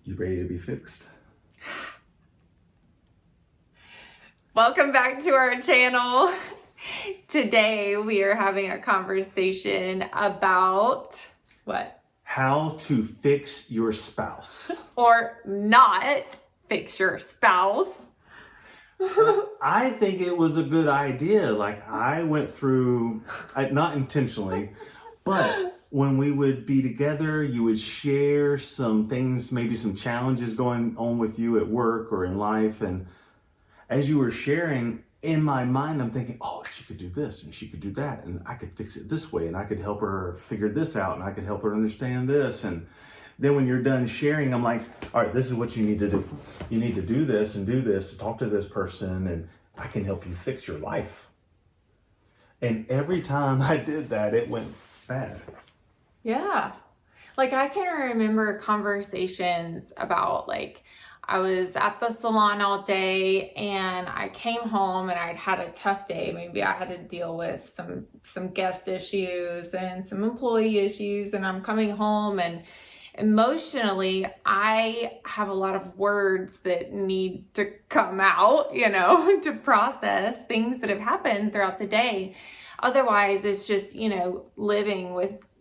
You ready to be fixed? Welcome back to our channel. Today we are having a conversation about what? How to fix your spouse. Or not fix your spouse. I think it was a good idea. Like I went through, not intentionally, but when we would be together, you would share some things, maybe some challenges going on with you at work or in life. And as you were sharing, in my mind, I'm thinking, oh, she could do this and she could do that. And I could fix it this way and I could help her figure this out and I could help her understand this. And then when you're done sharing, I'm like, all right, this is what you need to do. You need to do this and do this, talk to this person, and I can help you fix your life. And every time I did that, it went bad. Yeah. Like I can remember conversations about I was at the salon all day and I came home and I'd had a tough day. Maybe I had to deal with some guest issues and some employee issues, and I'm coming home and emotionally I have a lot of words that need to come out, to process things that have happened throughout the day. Otherwise it's just, living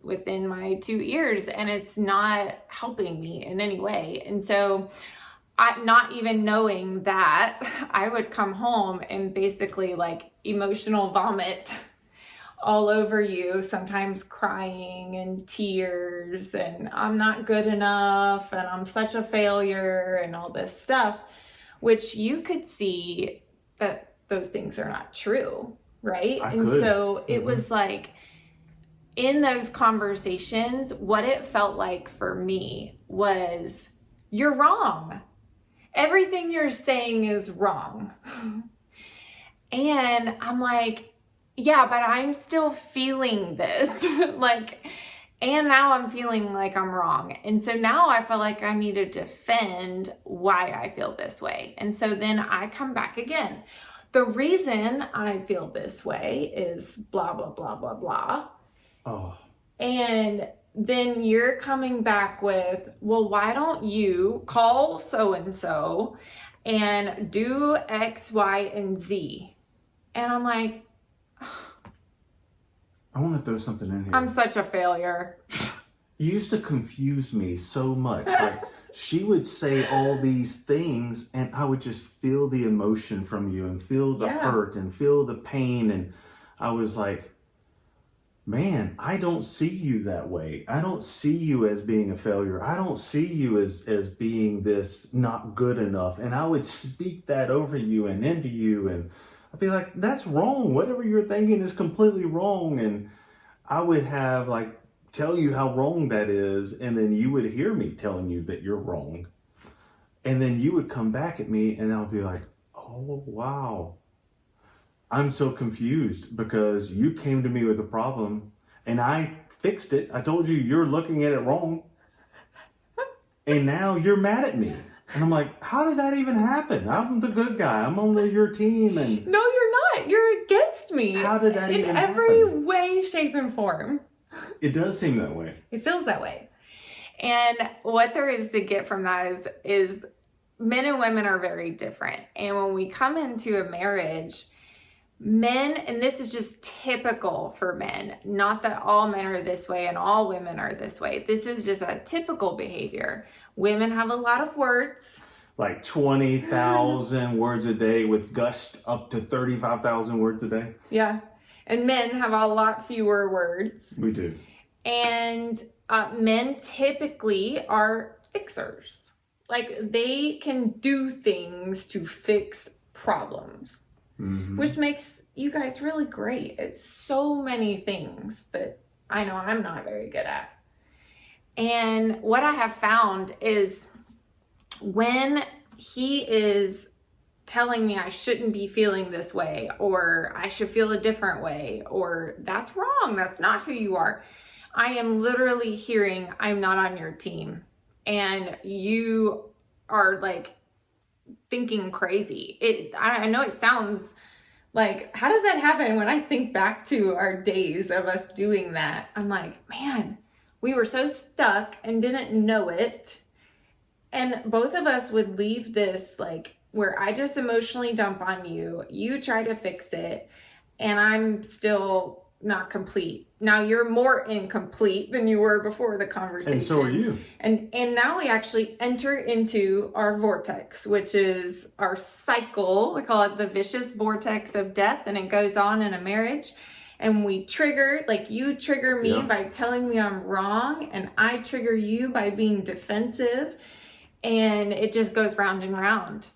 within my 2 ears, and it's not helping me in any way. And so not even knowing that, I would come home and basically emotional vomit all over you, sometimes crying and tears and I'm not good enough and I'm such a failure and all this stuff, which you could see that those things are not true, right? So it was in those conversations, what it felt like for me was, you're wrong. Everything you're saying is wrong. And I'm like, yeah, but I'm still feeling this. And now I'm feeling like I'm wrong. And so now I feel like I need to defend why I feel this way. And so then I come back again. The reason I feel this way is blah, blah, blah, blah, blah. Oh. And then you're coming back with, well, why don't you call so-and-so and do X, Y, and Z? And I'm like, I want to throw something in here. I'm such a failure. You used to confuse me so much. She would say all these things and I would just feel the emotion from you and feel the hurt and feel the pain. And I was like, man, I don't see you that way. I don't see you as being a failure. I don't see you as being this not good enough. And I would speak that over you and into you. And I'd be like, that's wrong. Whatever you're thinking is completely wrong. And I would have tell you how wrong that is. And then you would hear me telling you that you're wrong. And then you would come back at me and I'll be like, oh, wow. I'm so confused because you came to me with a problem and I fixed it. I told you you're looking at it wrong. And now you're mad at me. And I'm like, how did that even happen? I'm the good guy. I'm on your team. And no, you're not. You're against me. How did that even happen? In every way, shape, and form. It does seem that way. It feels that way. And what there is to get from that is men and women are very different. And when we come into a marriage, men, and this is just typical for men, not that all men are this way and all women are this way. This is just a typical behavior. Women have a lot of words. 20,000 words a day with gust up to 35,000 words a day. Yeah. And men have a lot fewer words. We do. And men typically are fixers. They can do things to fix problems. Mm-hmm. Which makes you guys really great at so many things that I know I'm not very good at. And what I have found is when he is telling me I shouldn't be feeling this way, or I should feel a different way, or that's wrong, that's not who you are, I am literally hearing, I'm not on your team and you are thinking crazy. I know it sounds how does that happen? When I think back to our days of us doing that, I'm like, man, we were so stuck and didn't know it. And both of us would leave this like where I just emotionally dump on you, you try to fix it, and I'm still not complete. Now you're more incomplete than you were before the conversation. And so are you. And now we actually enter into our vortex, which is our cycle. We call it the vicious vortex of death, and it goes on in a marriage. And we trigger, like you trigger me by telling me I'm wrong, and I trigger you by being defensive, and it just goes round and round.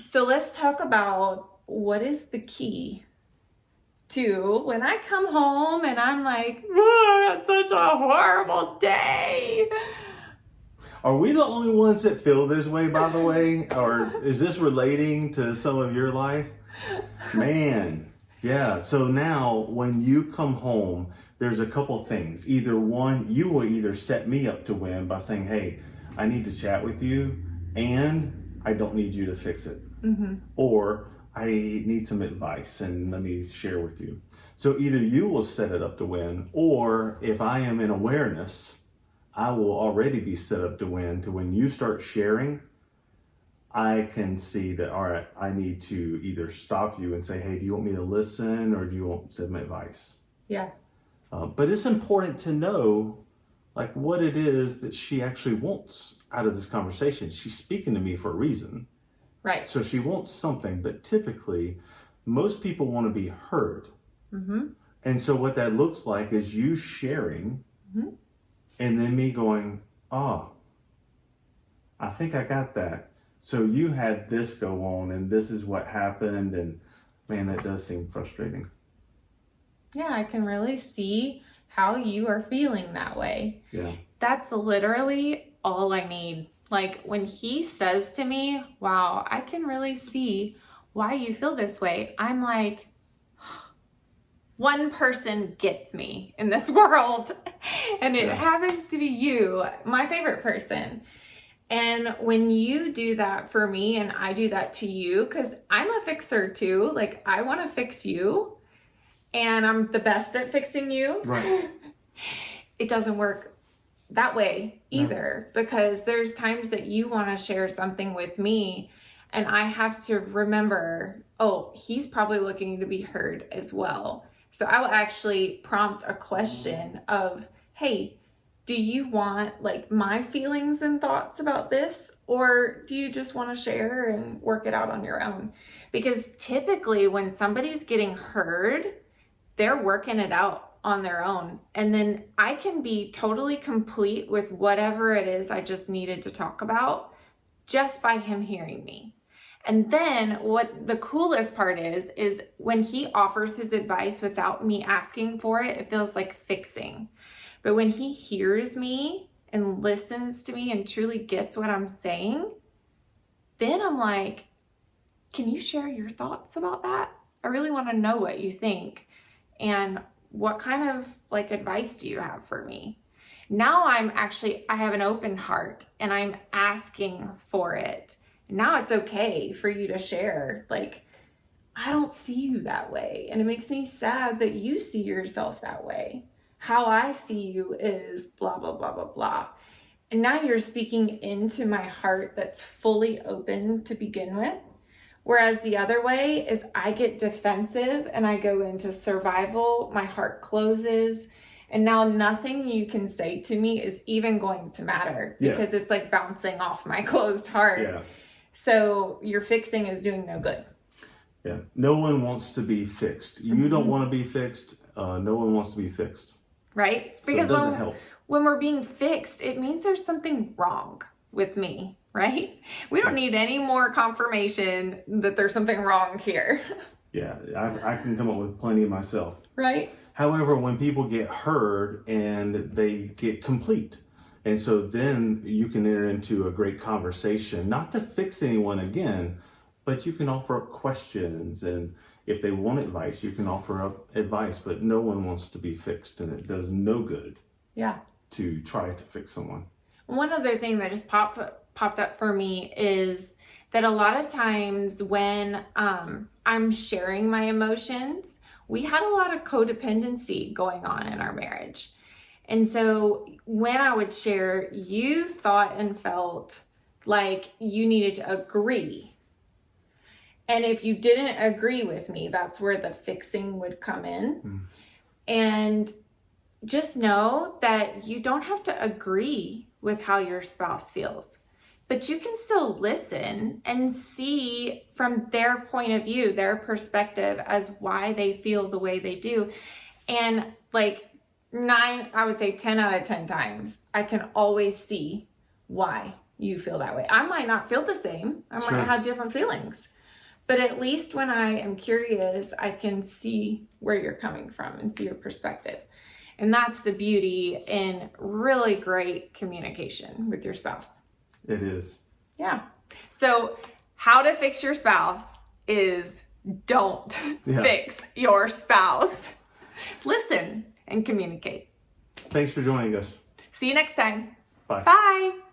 So let's talk about what is the key to when I come home and I'm like, oh, it's such a horrible day. Are we the only ones that feel this way, by the way? Or is this relating to some of your life? Man, yeah. So now when you come home, there's a couple things. Either one, you will either set me up to win by saying, hey, I need to chat with you and I don't need you to fix it. Mm-hmm. Or I need some advice and let me share with you. So either you will set it up to win, or if I am in awareness, I will already be set up to win, to when you start sharing, I can see that, all right, I need to either stop you and say, hey, do you want me to listen or do you want some advice? Yeah. But it's important to know like what it is that she actually wants out of this conversation. She's speaking to me for a reason. Right. So she wants something, but typically most people want to be heard. Mm-hmm. And so what that looks like is you sharing and then me going, oh, I think I got that. So you had this go on and this is what happened. And man, that does seem frustrating. Yeah, I can really see how you are feeling that way. Yeah. That's literally all I need. Like when he says to me, wow, I can really see why you feel this way. I'm like, one person gets me in this world, and it happens to be you, my favorite person. And when you do that for me and I do that to you, because I'm a fixer too, like I want to fix you and I'm the best at fixing you. Right. It doesn't work that way either, because there's times that you want to share something with me and I have to remember, oh, he's probably looking to be heard as well. So I will actually prompt a question of, hey, do you want like my feelings and thoughts about this, or do you just want to share and work it out on your own? Because typically when somebody's getting heard, they're working it out on their own. And then I can be totally complete with whatever it is I just needed to talk about just by him hearing me. And then what the coolest part is when he offers his advice without me asking for it, it feels like fixing. But when he hears me and listens to me and truly gets what I'm saying, then I'm like, can you share your thoughts about that? I really want to know what you think. And what kind of like advice do you have for me? Now I have an open heart and I'm asking for it. Now it's okay for you to share. Like, I don't see you that way. And it makes me sad that you see yourself that way. How I see you is blah, blah, blah, blah, blah. And now you're speaking into my heart that's fully open to begin with. Whereas the other way is I get defensive and I go into survival. My heart closes. And now nothing you can say to me is even going to matter because it's like bouncing off my closed heart. Yeah. So your fixing is doing no good. Yeah. No one wants to be fixed. You don't want to be fixed. No one wants to be fixed. Right? Because so it doesn't help. When we're being fixed, it means there's something wrong with me, right? We don't need any more confirmation that there's something wrong here. Yeah, I can come up with plenty myself. Right? However, when people get heard and they get complete, and so then you can enter into a great conversation, not to fix anyone again, but you can offer up questions. And if they want advice, you can offer up advice, but no one wants to be fixed, and it does no good to try to fix someone. One other thing that just popped up for me is that a lot of times when I'm sharing my emotions, we had a lot of codependency going on in our marriage. And so when I would share, you thought and felt like you needed to agree. And if you didn't agree with me, that's where the fixing would come in. And just know that you don't have to agree with how your spouse feels, but you can still listen and see from their point of view, their perspective as why they feel the way they do. And like 10 out of 10 times, I can always see why you feel that way. I might not feel the same. I might have different feelings. But at least when I am curious, I can see where you're coming from and see your perspective. And that's the beauty in really great communication with your spouse. It is. Yeah. So how to fix your spouse is don't fix your spouse. Listen and communicate. Thanks for joining us. See you next time. Bye. Bye.